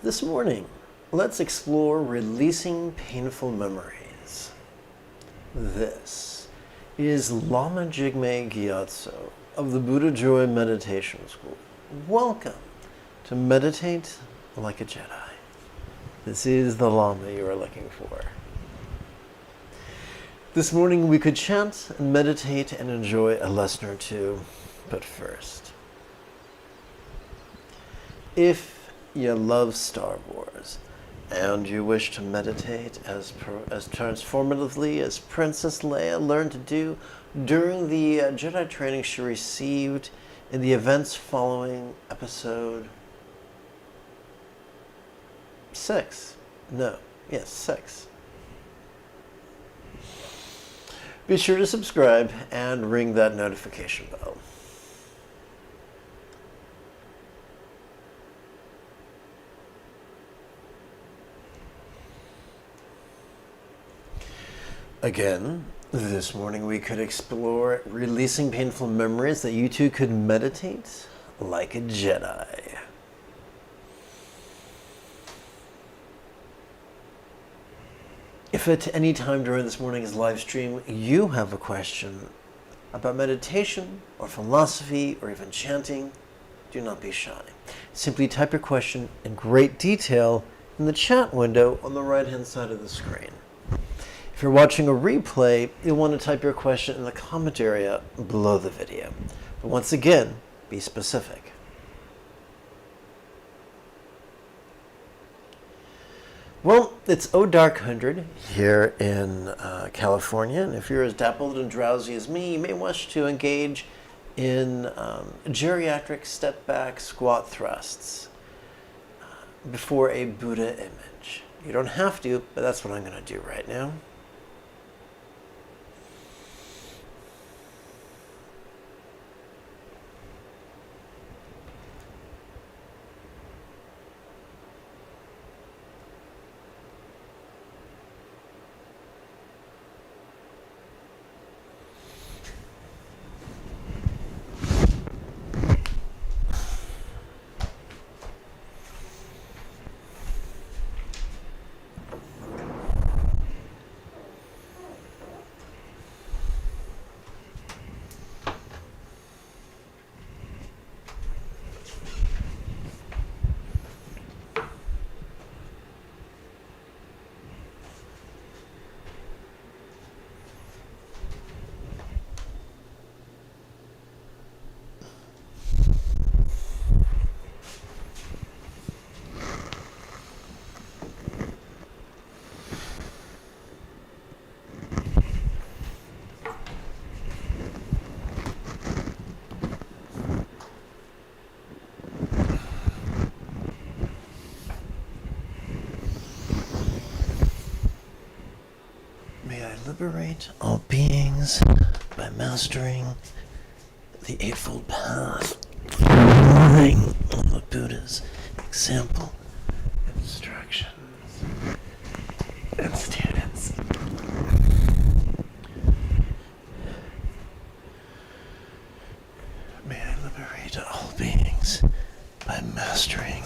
This morning, let's explore releasing painful memories. This is Lama Jigme Gyatso of the Buddha Joy Meditation School. Welcome to Meditate Like a Jedi. This is the Lama you are looking for. This morning we could chant and meditate and enjoy a lesson or two, but first, if you love Star Wars and you wish to meditate as transformatively as Princess Leia learned to do during the Jedi training she received in the events following episode 6. Be sure to subscribe and ring that notification bell. Again, this morning we could explore releasing painful memories that you too could meditate like a Jedi. If at any time during this morning's live stream you have a question about meditation or philosophy or even chanting, do not be shy. Simply type your question in great detail in the chat window on the right-hand side of the screen. If you're watching a replay, you'll want to type your question in the comment area below the video. But once again, be specific. Well, it's Dark 100 here in California, and if you're as dappled and drowsy as me, you may wish to engage in geriatric step-back squat thrusts before a Buddha image. You don't have to, but that's what I'm going to do right now. Liberate all beings by mastering the Eightfold Path, relying on the Buddha's example, instructions, and students. May I liberate all beings by mastering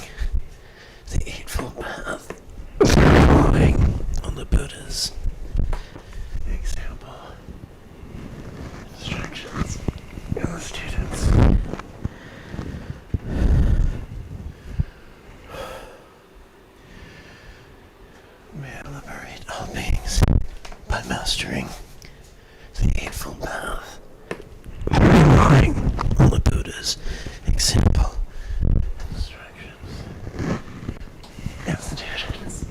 the Eightfold Path, relying on the Buddha's example, instructions, and the students. May I liberate all beings by mastering the Eightfold Path, relying on the Buddha's example, instructions, and students.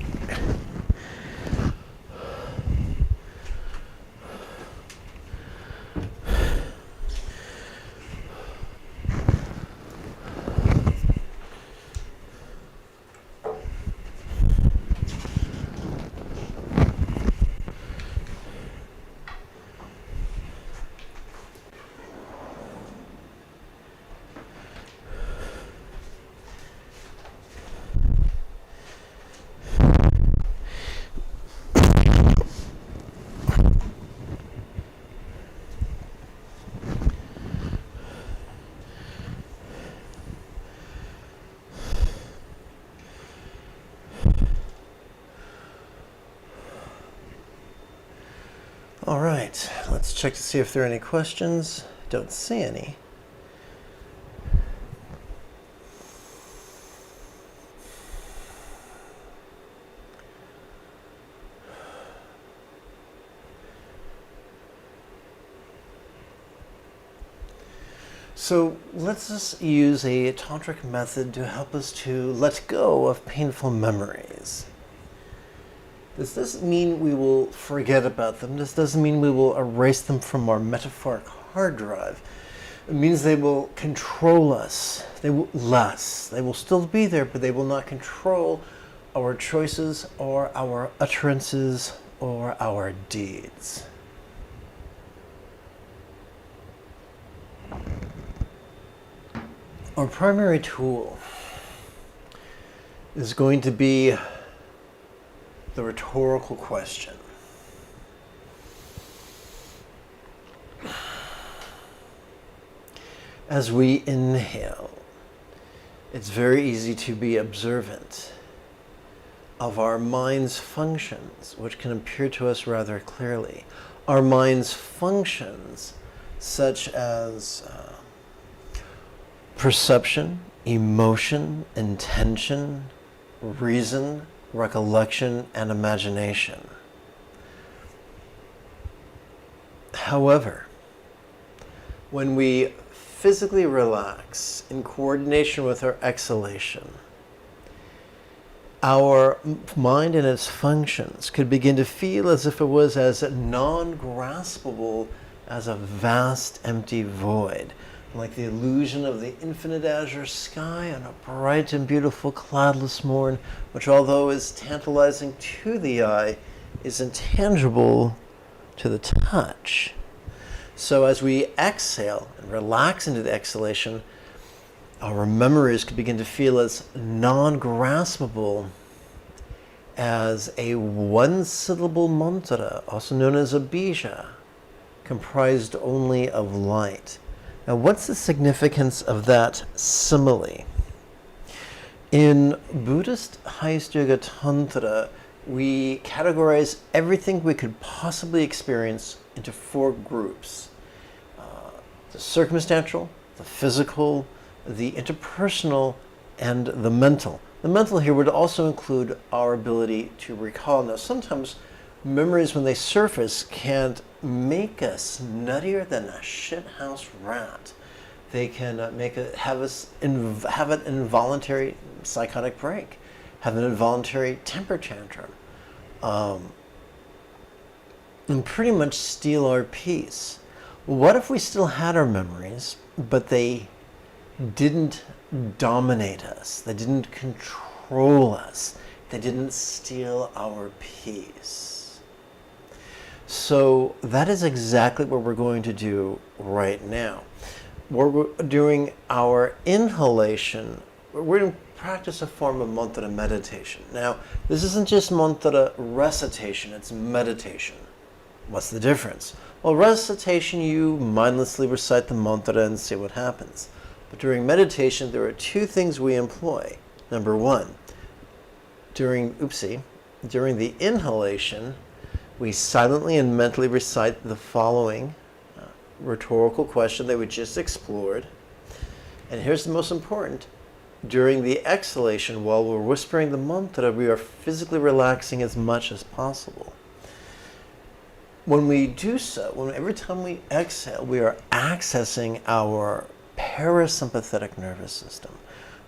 All right, let's check to see if there are any questions. Don't see any. So let's just use a tantric method to help us to let go of painful memories. This doesn't mean we will forget about them. This doesn't mean we will erase them from our metaphoric hard drive. It means they will control us. They will less. They will still be there, but they will not control our choices or our utterances or our deeds. Our primary tool is going to be the rhetorical question. As we inhale, it's very easy to be observant of our mind's functions, which can appear to us rather clearly. Our mind's functions such as perception, emotion, intention, reason, recollection, and imagination. However, when we physically relax in coordination with our exhalation, our mind and its functions could begin to feel as if it was as non-graspable as a vast empty void, like the illusion of the infinite azure sky on a bright and beautiful cloudless morn, which although is tantalizing to the eye, is intangible to the touch. So as we exhale and relax into the exhalation, our memories could begin to feel as non-graspable as a one-syllable mantra, also known as a bija, comprised only of light. Now, what's the significance of that simile? In Buddhist highest yoga tantra, we categorize everything we could possibly experience into 4 groups. The circumstantial, the physical, the interpersonal, and the mental. The mental here would also include our ability to recall. Now, sometimes memories, when they surface, can make us nuttier than a shithouse rat. They can have an involuntary psychotic break, have an involuntary temper tantrum, and pretty much steal our peace. What if we still had our memories, but they didn't dominate us? They didn't control us. They didn't steal our peace. So that is exactly what we're going to do right now. We're doing our inhalation. We're going to practice a form of mantra meditation. Now, this isn't just mantra recitation, it's meditation. What's the difference? Well, recitation, you mindlessly recite the mantra and see what happens. But during meditation, there are 2 things we employ. Number 1, during the inhalation, we silently and mentally recite the following rhetorical question that we just explored. And here's the most important. During the exhalation, while we're whispering the mantra, we are physically relaxing as much as possible. When we do so, every time we exhale, we are accessing our parasympathetic nervous system,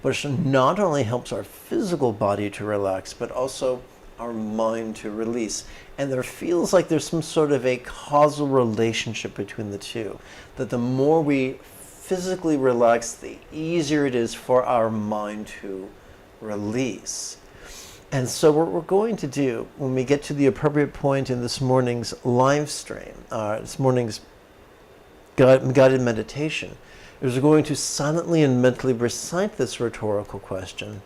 which not only helps our physical body to relax, but also our mind to release. And there feels like there's some sort of a causal relationship between the two, that the more we physically relax, the easier it is for our mind to release. And so what we're going to do when we get to the appropriate point in this morning's live stream, this morning's guided meditation, is we're going to silently and mentally recite this rhetorical question.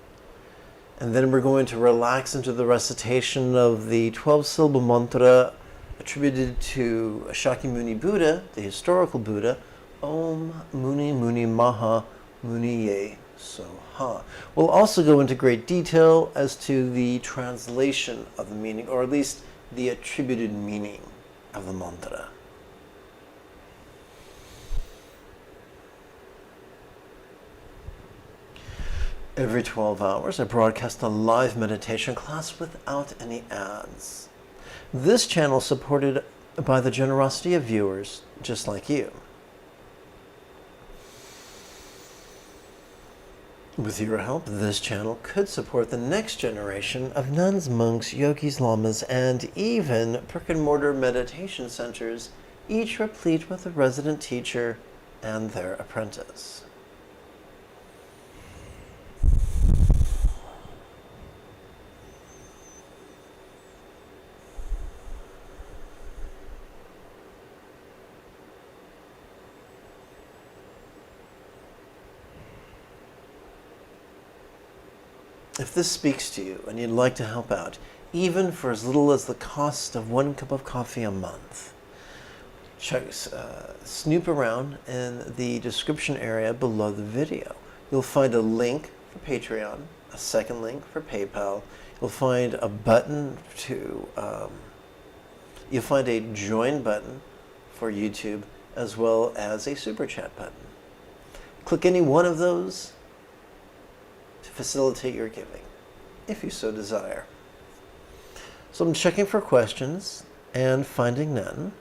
And then we're going to relax into the recitation of the 12-syllable mantra attributed to Shakyamuni Buddha, the historical Buddha, Om Muni Muni Maha Muni Ye Soha. We'll also go into great detail as to the translation of the meaning, or at least the attributed meaning. of the mantra. Every 12 hours, I broadcast a live meditation class without any ads. This channel is supported by the generosity of viewers just like you. With your help, this channel could support the next generation of nuns, monks, yogis, lamas, and even brick-and-mortar meditation centers, each replete with a resident teacher and their apprentice. If this speaks to you and you'd like to help out, even for as little as the cost of 1 cup of coffee a month, snoop around in the description area below the video. You'll find a link for Patreon, a second link for PayPal. You'll find a button to, you'll find a join button for YouTube, as well as a super chat button. Click any one of those to facilitate your giving, if you so desire. So I'm checking for questions and finding none.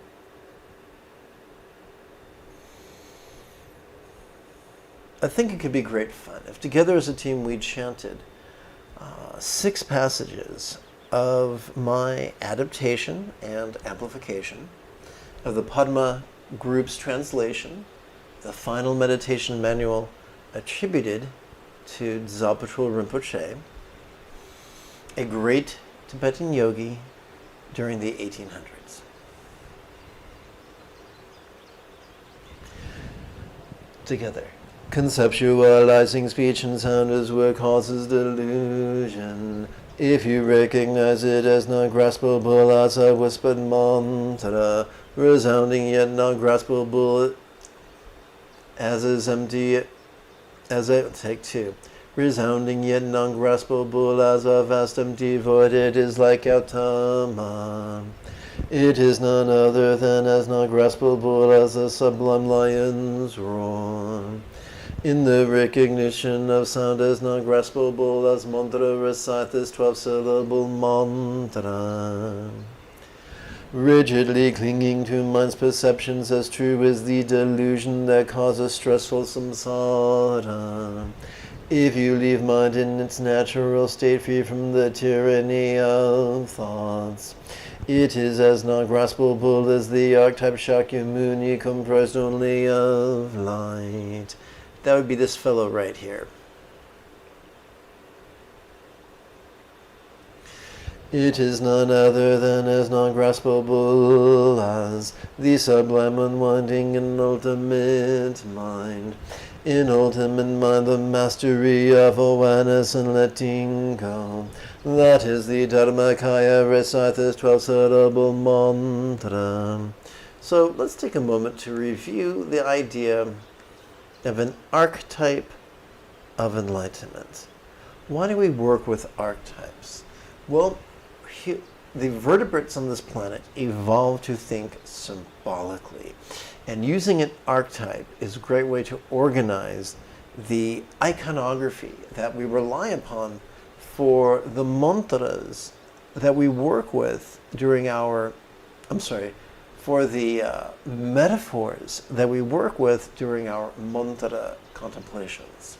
I think it could be great fun if together as a team we chanted 6 passages of my adaptation and amplification of the Padma group's translation, the final meditation manual attributed to Dzogchen Rinpoche, a great Tibetan yogi during the 1800s. Together. Conceptualizing speech and sound is what causes delusion. If you recognize it as not graspable as a whispered mantra, resounding yet not graspable as is empty as a take 2. Resounding yet non-graspable as a vast empty void, it is like Gautama. It is none other than as non-graspable as a sublime lion's roar. In the recognition of sound as non-graspable as mantra, recite this 12-syllable mantra. Rigidly clinging to mind's perceptions as true as the delusion that causes stressful samsara. If you leave mind in its natural state, free from the tyranny of thoughts, it is as non-graspable as the archetype Shakyamuni, comprised only of light. That would be this fellow right here. It is none other than as non-graspable as the sublime unwinding and ultimate mind. In ultimate mind, the mastery of awareness and letting go. That is the Dharmakaya. Recite this 12-syllable mantra. So let's take a moment to review the idea of an archetype of enlightenment. Why do we work with archetypes? Well, the vertebrates on this planet evolved to think symbolically. And using an archetype is a great way to organize the iconography that we rely upon for the mantras that we work with during our, for the metaphors that we work with during our mantra contemplations.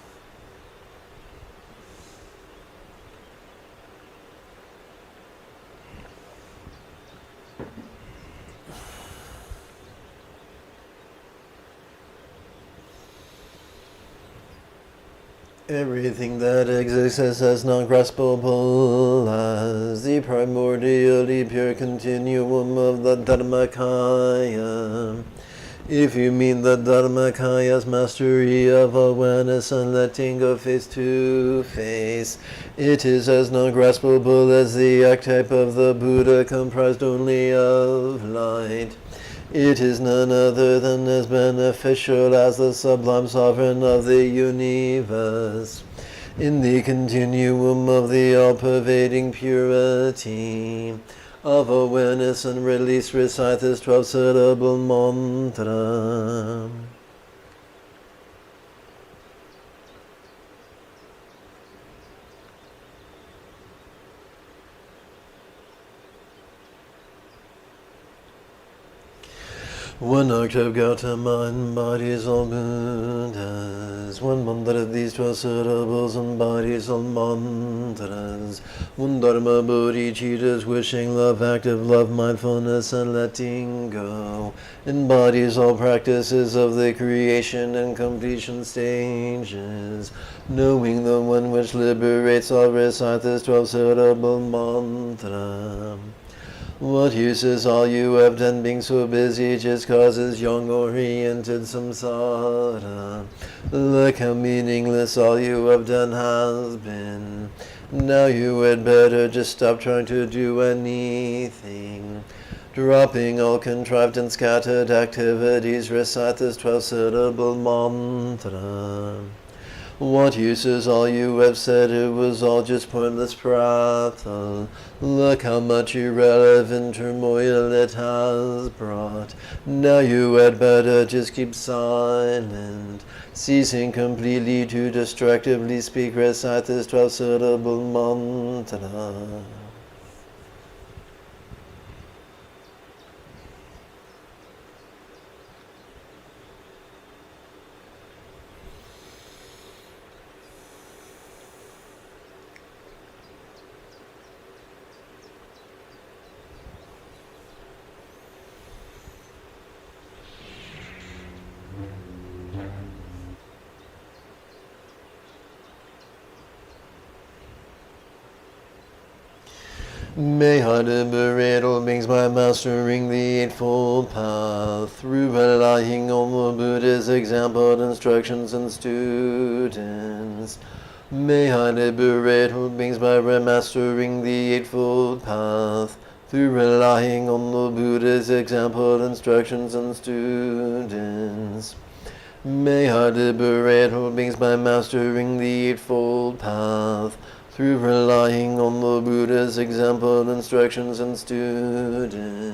Everything that exists is as non-graspable as the primordially pure continuum of the Dharmakaya. If you mean the Dharmakaya's mastery of awareness and letting go face to face, it is as non-graspable as the archetype of the Buddha, comprised only of light. It is none other than as beneficial as the sublime sovereign of the universe. In the continuum of the all-pervading purity, of awareness and release, recite this 12-syllable mantra. One octave Gautama embodies all Buddhas. One mantra of these 12 syllables embodies all mantras. One Dharma bodhicitta, wishing love, active love, mindfulness, and letting go. Embodies all practices of the creation and completion stages. Knowing the one which liberates all, recite this 12-syllable mantra. What use is all you have done being so busy just causes young-oriented samsara? Look how meaningless all you have done has been. Now you had better just stop trying to do anything. Dropping all contrived and scattered activities, recite this 12-syllable mantra. What use is all you have said? It was all just pointless prattle. Look how much irrelevant turmoil it has brought. Now you had better just keep silent. Ceasing completely to distractively speak, recite this 12-syllable mantra. May I liberate all beings by mastering the Eightfold Path, through relying on the Buddha's example, instructions, and students. May I liberate all beings by mastering the Eightfold Path, through relying on the Buddha's example, instructions, and students. May I liberate all beings by mastering the Eightfold Path, through relying on the Buddha's example, instructions, and students.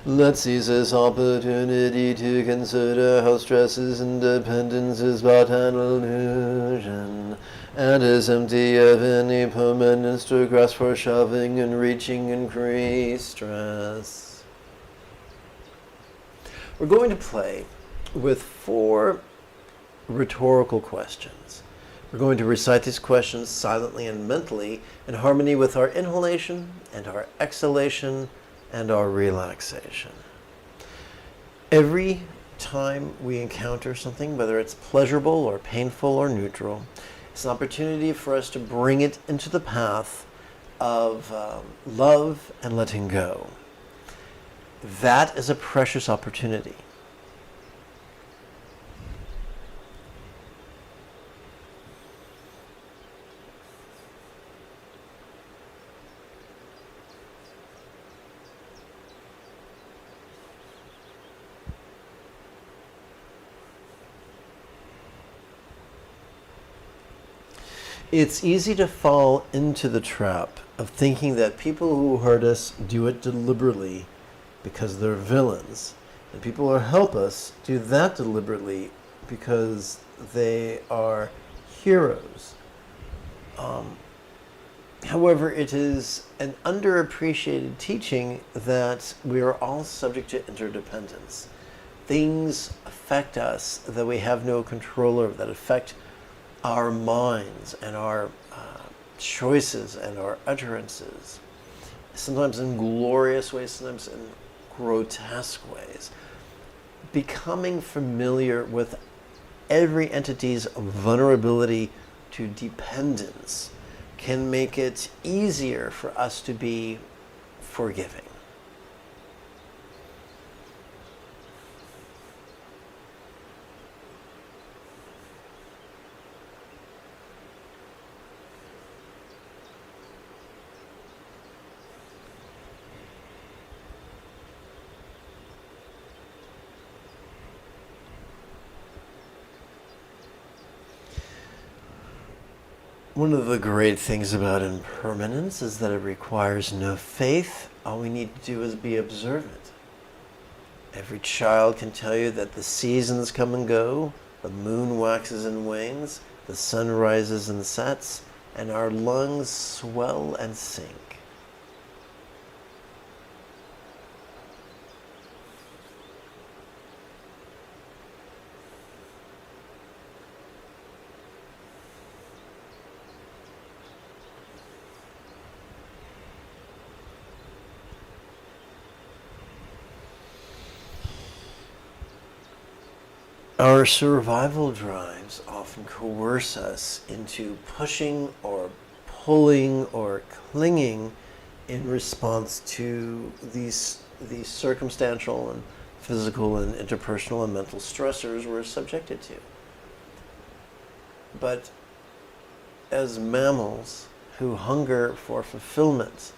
Let's seize this opportunity to consider how stresses and dependence is but an illusion, and is empty of any permanence to grasp for shoving and reaching increased stress. We're going to play with 4 rhetorical questions. We're going to recite these questions silently and mentally in harmony with our inhalation and our exhalation and our relaxation. Every time we encounter something, whether it's pleasurable or painful or neutral, it's an opportunity for us to bring it into the path of love and letting go. That is a precious opportunity. It's easy to fall into the trap of thinking that people who hurt us do it deliberately because they're villains, and people who help us do that deliberately because they are heroes. However, it is an underappreciated teaching that we are all subject to interdependence. Things affect us that we have no control over, that affect our minds and our choices and our utterances, sometimes in glorious ways, sometimes in grotesque ways. Becoming familiar with every entity's vulnerability to dependence can make it easier for us to be forgiving. One of the great things about impermanence is that it requires no faith. All we need to do is be observant. Every child can tell you that the seasons come and go, the moon waxes and wanes, the sun rises and sets, and our lungs swell and sink. Our survival drives often coerce us into pushing or pulling or clinging in response to these circumstantial and physical and interpersonal and mental stressors we're subjected to. But as mammals who hunger for fulfillment,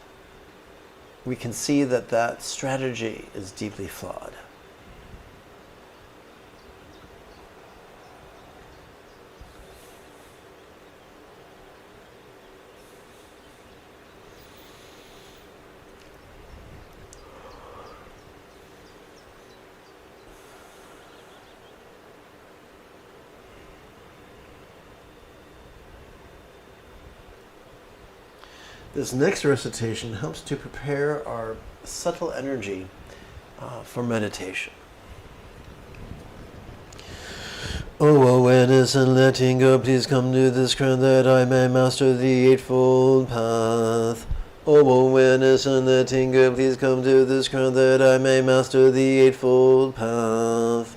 we can see that that strategy is deeply flawed. This next recitation helps to prepare our subtle energy for meditation. O awareness and letting go, please come to this ground that I may master the Eightfold Path. O awareness and letting go, please come to this ground that I may master the Eightfold Path.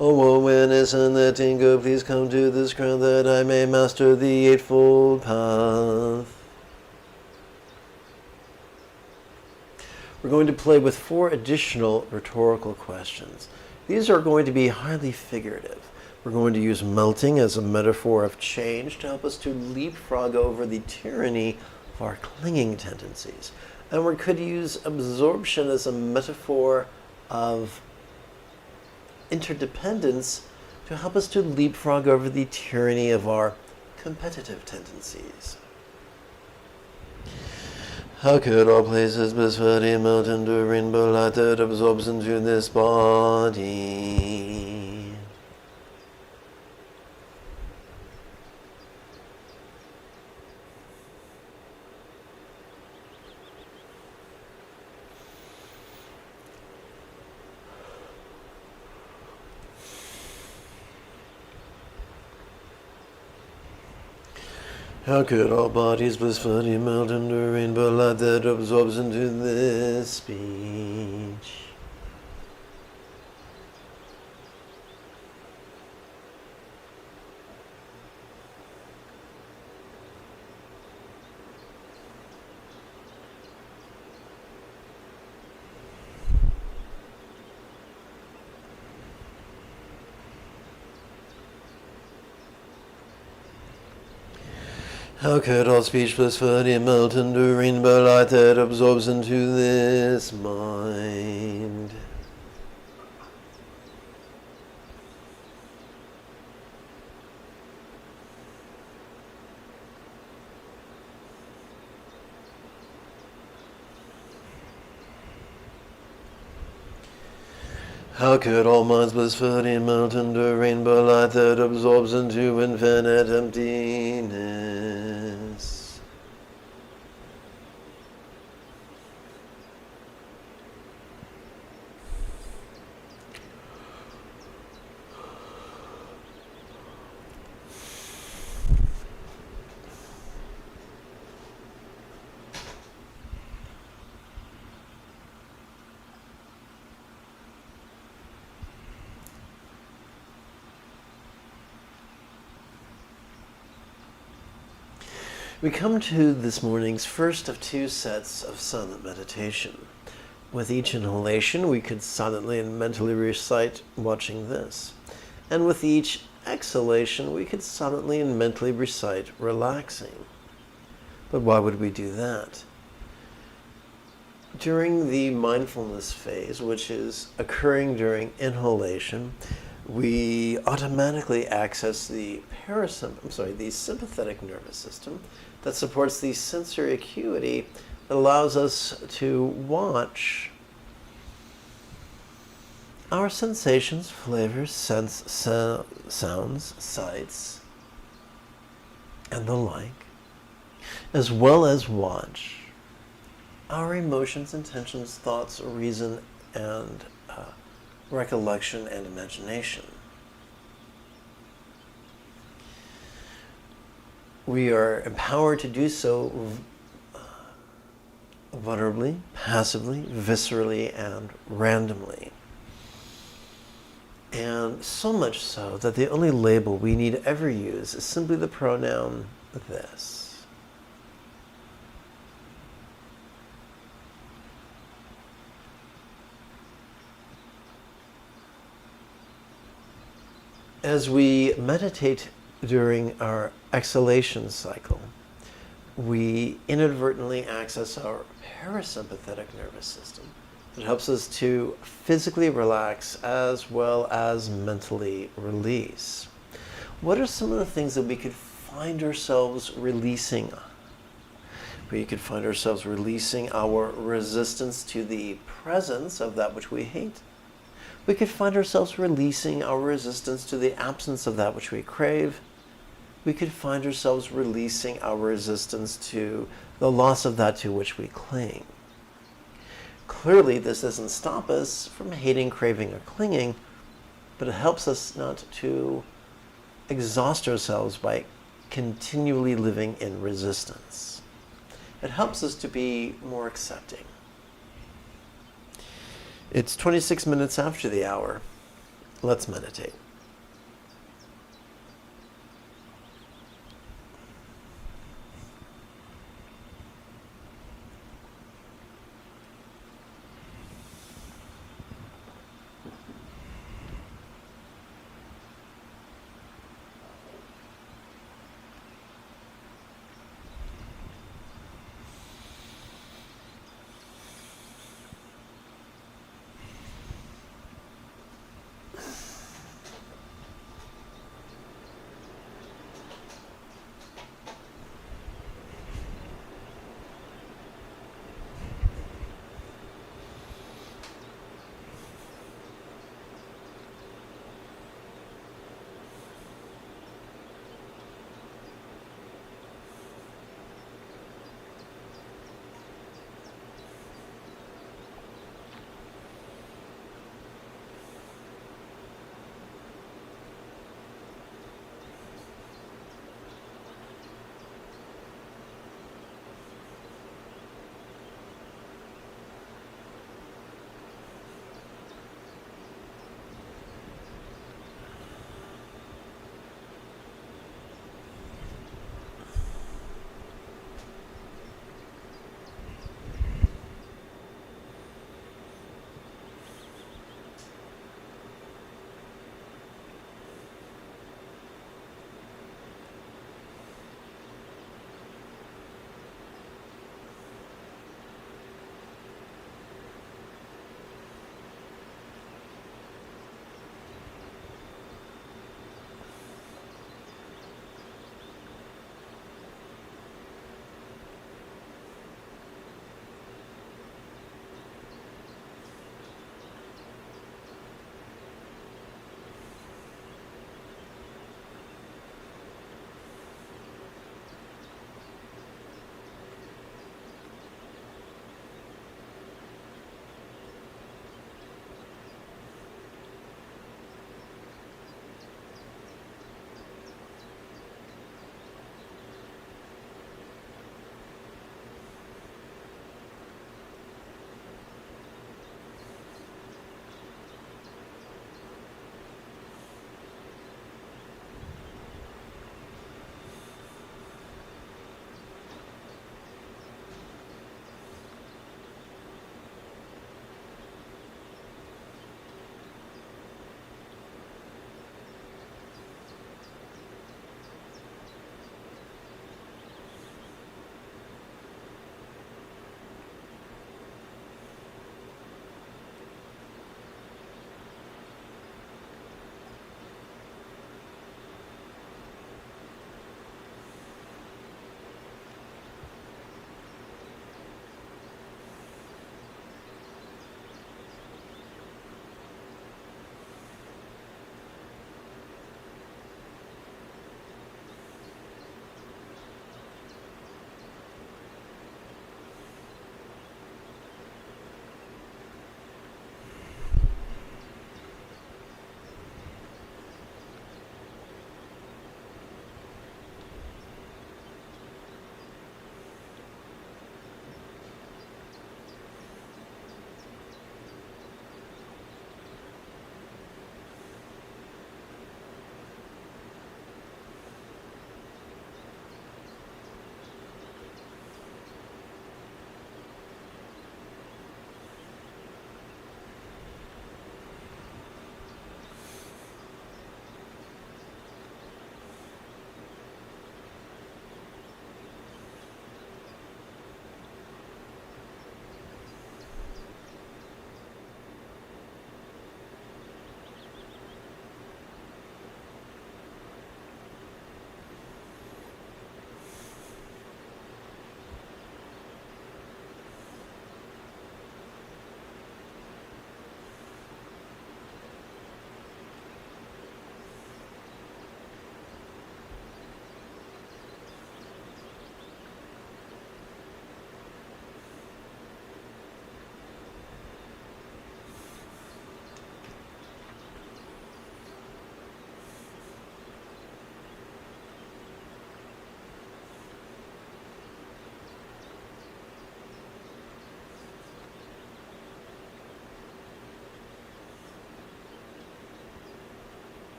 O awareness and letting go, please come to this ground that I may master the Eightfold Path. We're going to play with 4 additional rhetorical questions. These are going to be highly figurative. We're going to use melting as a metaphor of change to help us to leapfrog over the tyranny of our clinging tendencies. And we could use absorption as a metaphor of interdependence to help us to leapfrog over the tyranny of our competitive tendencies. How could all places blissfully melt into a rainbow light that absorbs into this body? How could all bodies blissfully melt into a rainbow light that absorbs into this speech? How could all speech blissfully melt into a rainbow light that absorbs into this mind? How could all minds blissfully melt into a rainbow light that absorbs into infinite emptiness? We come to this morning's first of 2 sets of silent meditation. With each inhalation, we could silently and mentally recite watching this. And with each exhalation, we could silently and mentally recite relaxing. But why would we do that? During the mindfulness phase, which is occurring during inhalation, we automatically access the the sympathetic nervous system that supports the sensory acuity that allows us to watch our sensations, flavors, sounds, sights, and the like, as well as watch our emotions, intentions, thoughts, reason, and recollection and imagination. We are empowered to do so vulnerably, passively, viscerally, and randomly. And so much so that the only label we need ever use is simply the pronoun this. As we meditate during our exhalation cycle, we inadvertently access our parasympathetic nervous system. It helps us to physically relax as well as mentally release. What are some of the things that we could find ourselves releasing? We could find ourselves releasing our resistance to the presence of that which we hate. We could find ourselves releasing our resistance to the absence of that which we crave. We could find ourselves releasing our resistance to the loss of that to which we cling. Clearly, this doesn't stop us from hating, craving, or clinging, but it helps us not to exhaust ourselves by continually living in resistance. It helps us to be more accepting. It's 26 minutes after the hour. Let's meditate.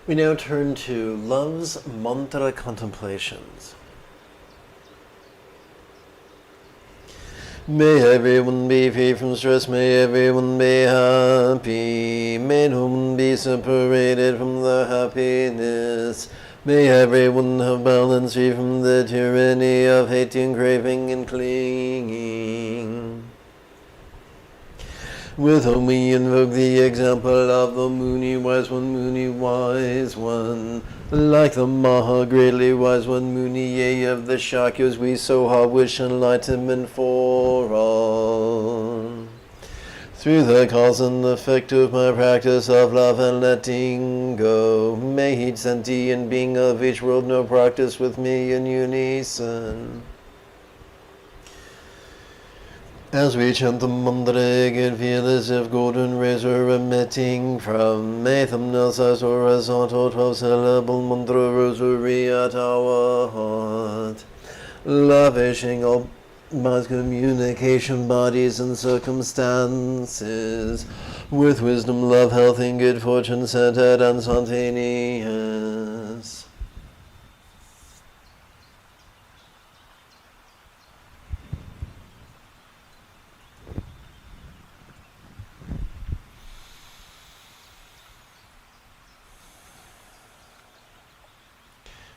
We now turn to love's mantra contemplations. May everyone be free from stress, may everyone be happy, may no one be separated from their happiness. May everyone have balance, free from the tyranny of hating, craving, and clinging. With whom we invoke the example of the Muni wise one, like the Maha greatly wise one, Muni, yea, of the Shakyas, we so hard wish enlightenment for all. Through the cause and effect of my practice of love and letting go, may each sentient being of each world know practice with me in unison. As we chant the mantra, I can feel as if golden rays are emitting from a thumbnail-sized horizontal 12-syllable mantra rosary at our heart, lavishing all minds, communication, bodies, and circumstances with wisdom, love, health, and good fortune centered and spontaneous.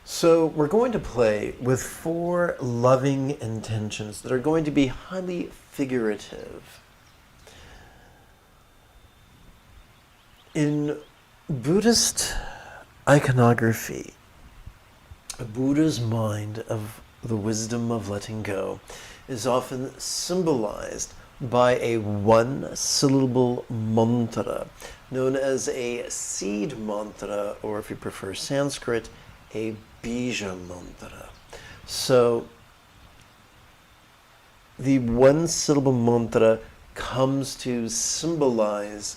So we're going to play with 4 loving intentions that are going to be highly figurative. In Buddhist iconography, Buddha's mind of the wisdom of letting go is often symbolized by a 1-syllable mantra known as a seed mantra, or if you prefer Sanskrit, a bija mantra. So the 1-syllable mantra comes to symbolize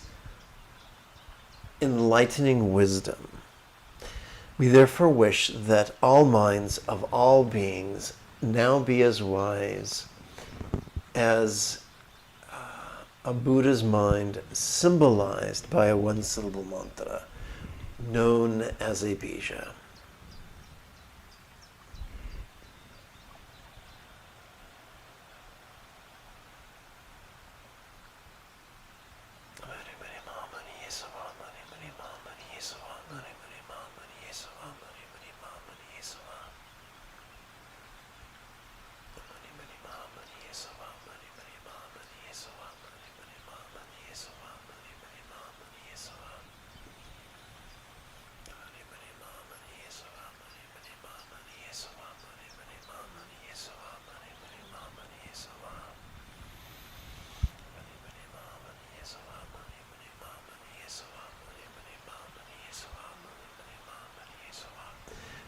enlightening wisdom. We therefore wish that all minds of all beings now be as wise as a Buddha's mind symbolized by a 1-syllable mantra known as a bija.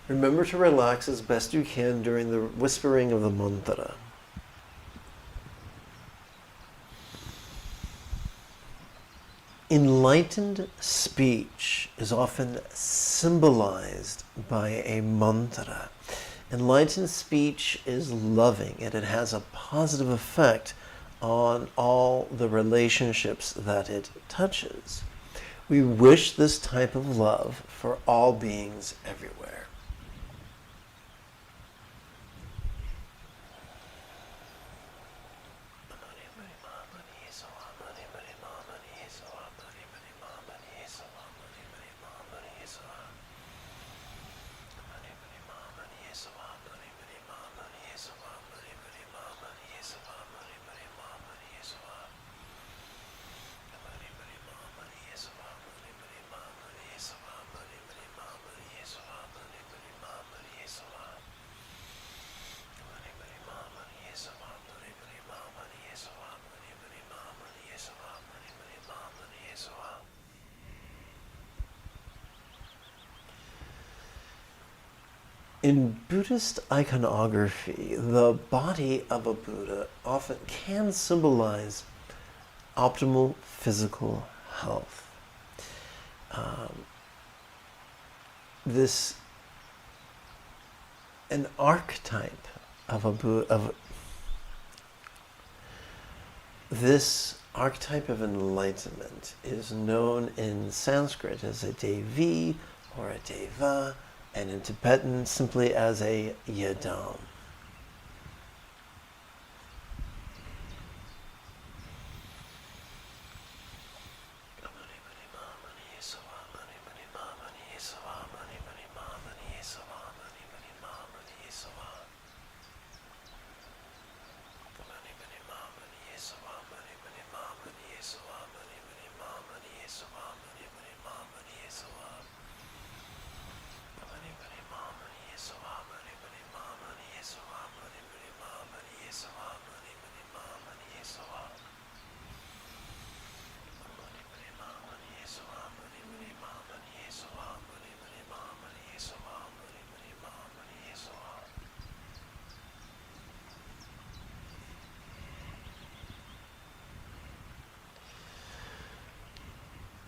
Remember to relax as best you can during the whispering of the mantra. Enlightened speech is often symbolized by a mantra. Enlightened speech is loving, and it has a positive effect on all the relationships that it touches. We wish this type of love for all beings everywhere. In Buddhist iconography, the body of a Buddha often can symbolize optimal physical health. An archetype of a Buddha, this archetype of enlightenment is known in Sanskrit as a Devi or a deva, and in Tibetan simply as a yadam.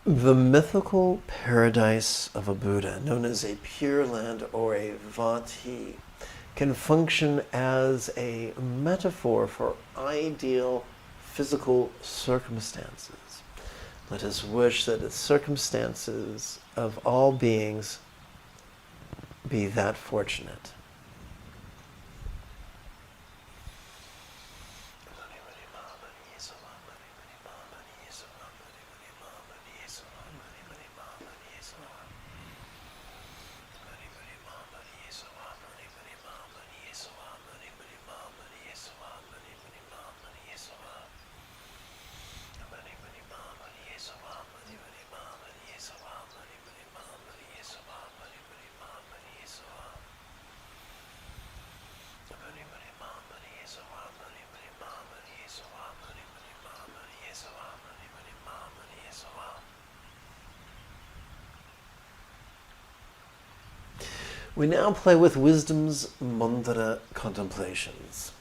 The mythical paradise of a Buddha, known as a Pure Land or a Vati, can function as a metaphor for ideal physical circumstances. Let us wish that the circumstances of all beings be that fortunate. We now play with wisdom's mantra contemplations.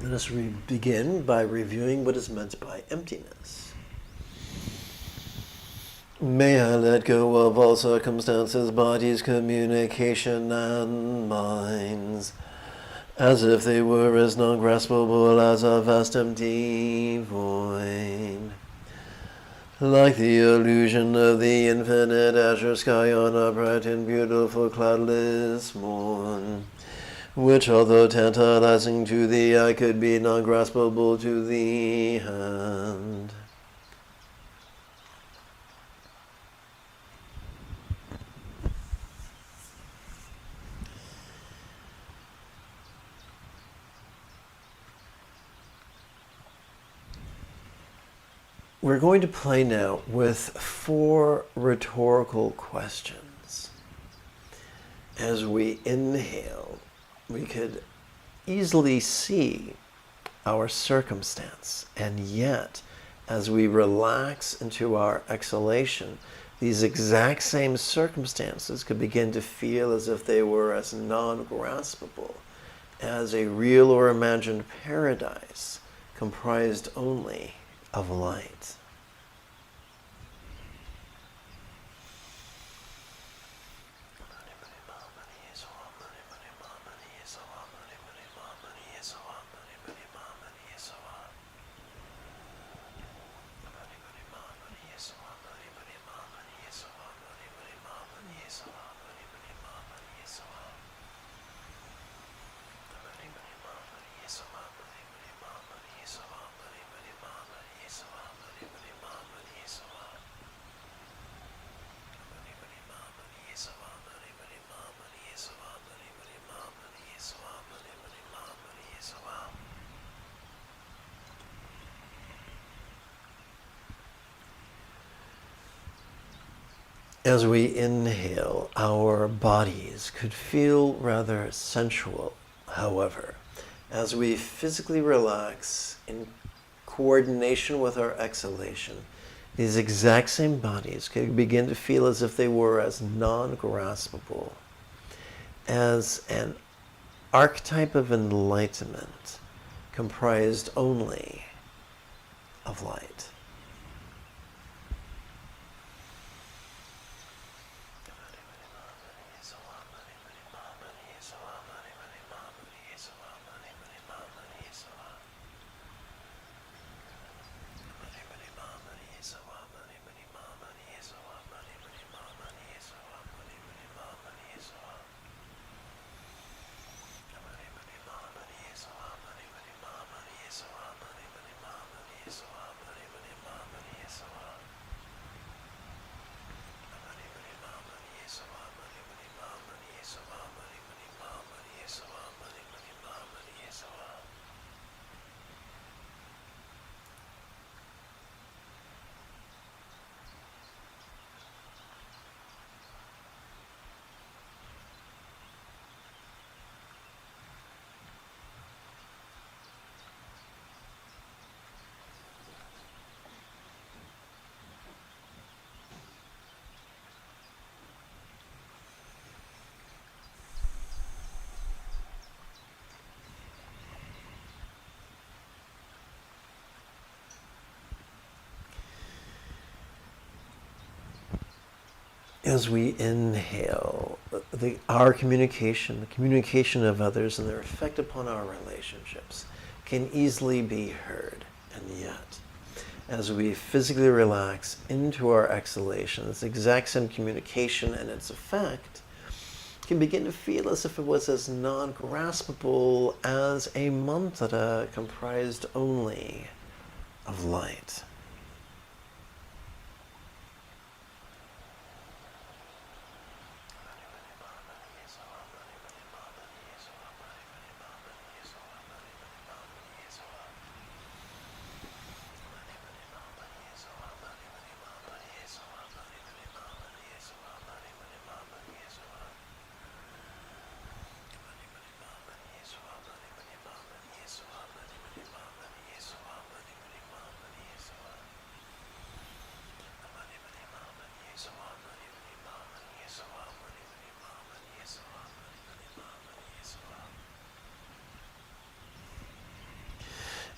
Let us begin by reviewing what is meant by emptiness. May I let go of all circumstances, bodies, communication, and minds, as if they were as non-graspable as a vast empty void. Like the illusion of the infinite azure sky on a bright and beautiful cloudless morn, which, although tantalizing to the eye, could be non-graspable to the hand. We're going to play now with 4 rhetorical questions. As we inhale, we could easily see our circumstance, and yet, as we relax into our exhalation, these exact same circumstances could begin to feel as if they were as non-graspable as a real or imagined paradise comprised only of light. As we inhale, our bodies could feel rather sensual. However, as we physically relax in coordination with our exhalation, these exact same bodies could begin to feel as if they were as non-graspable as an archetype of enlightenment comprised only of light. As we inhale, our communication, the communication of others and their effect upon our relationships can easily be heard. And yet, as we physically relax into our exhalation, this exact same communication and its effect can begin to feel as if it was as non-graspable as a mantra comprised only of light.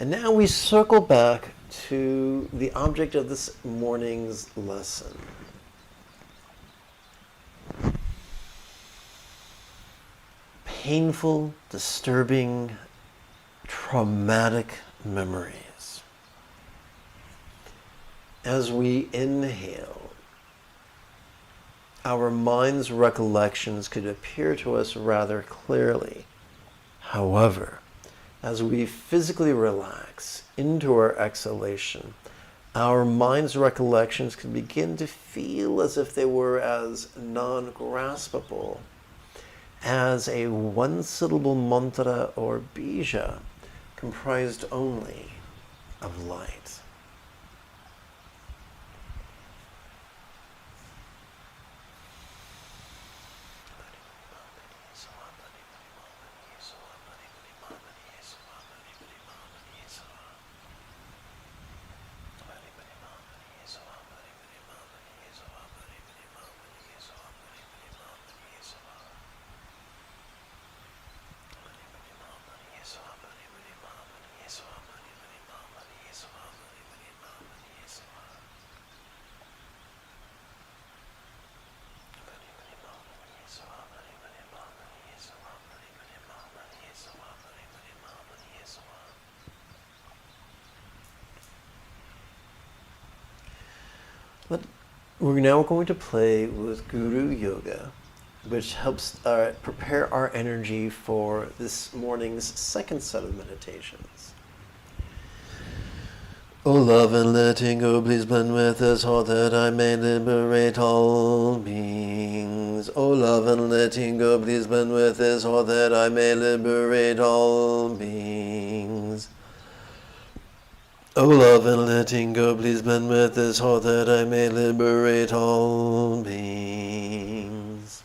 And now we circle back to the object of this morning's lesson. Painful, disturbing, traumatic memories. As we inhale, our mind's recollections could appear to us rather clearly. However, as we physically relax into our exhalation, our mind's recollections can begin to feel as if they were as non-graspable as a one-syllable mantra or bija comprised only of light. But we're now going to play with Guru Yoga, which helps prepare our energy for this morning's second set of meditations. O love and letting go, please blend with this heart that I may liberate all beings. O love and letting go, please blend with this heart that I may liberate all beings. O love and letting go, please blend with this heart that I may liberate all beings.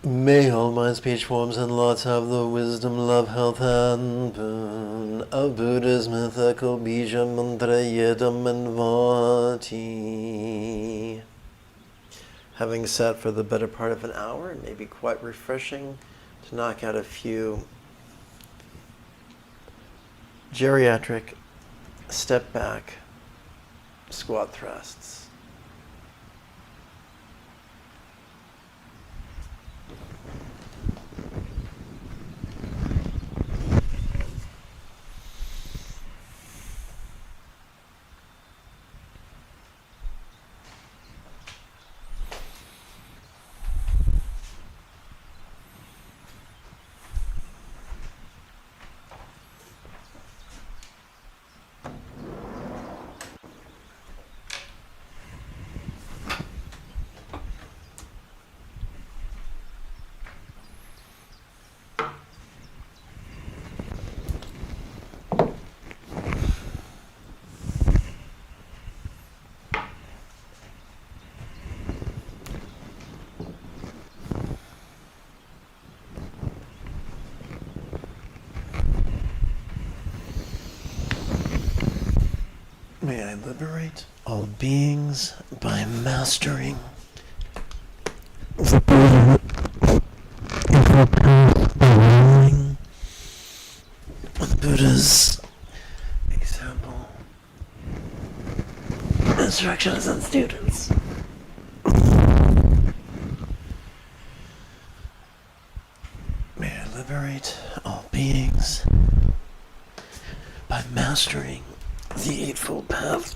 May all mind, speech, forms, and lots have the wisdom, love, health, and boon of Buddha's mythical bija mantra yedam and vati. Having sat for the better part of an hour, it may be quite refreshing to knock out a few geriatric step back squat thrusts. May I liberate all beings by mastering the Buddha, the Buddha's example, instructions, and students. May I liberate all beings by mastering the Eightfold Path,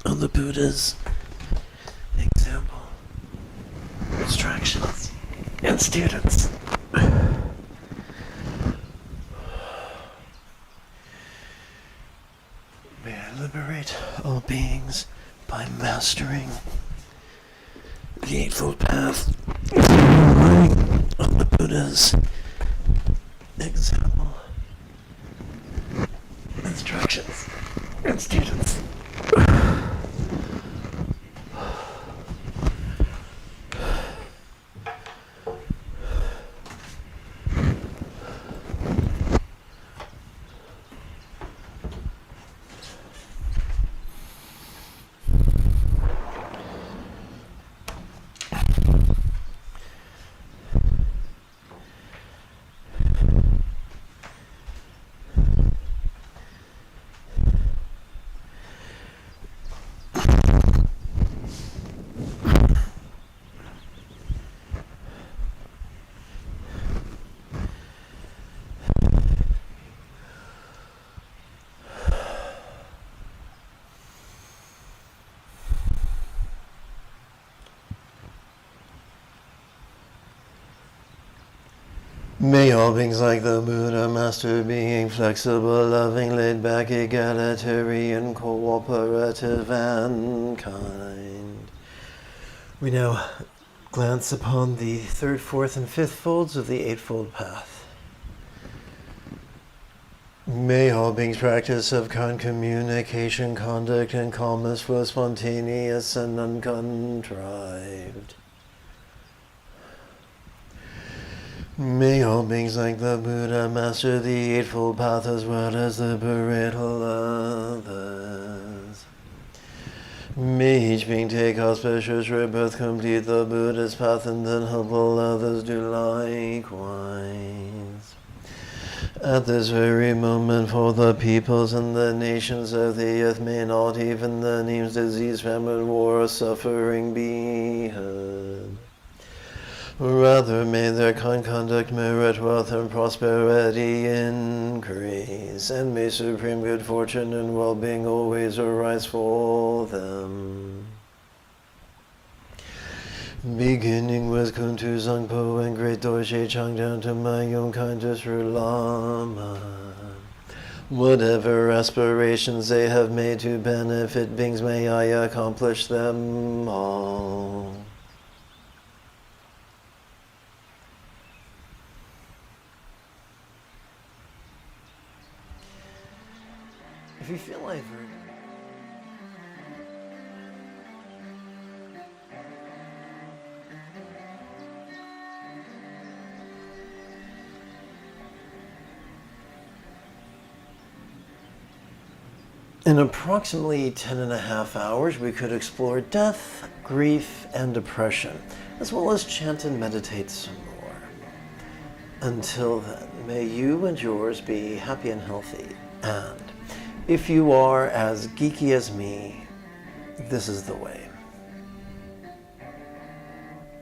on the Buddha's example, instructions, and students. May I liberate all beings by mastering the Eightfold Path, on the Buddha's example, instructions, and students. May all beings like the Buddha, master being flexible, loving, laid back, egalitarian, cooperative, and kind. We now glance upon the third, fourth, and fifth folds of the Eightfold Path. May all beings practice of kind communication, conduct, and calmness flow spontaneous and uncontrived. May all beings like the Buddha master the Eightfold Path as well as liberate all others. May each being take auspicious rebirth, complete the Buddha's path, and then help all others do likewise. At this very moment, for the peoples and the nations of the earth, may not even the names disease, famine, war, or suffering be heard. Rather, may their kind conduct merit wealth and prosperity increase, and may supreme good fortune and well-being always arise for them. Beginning with Kuntu Zangpo and Great Dorje Chang down to my own kindest Lama. Whatever aspirations they have made to benefit beings, may I accomplish them all. If you feel like In approximately 10.5 hours, we could explore death, grief, and depression, as well as chant and meditate some more. Until then, may you and yours be happy and healthy, and if you are as geeky as me, this is the way.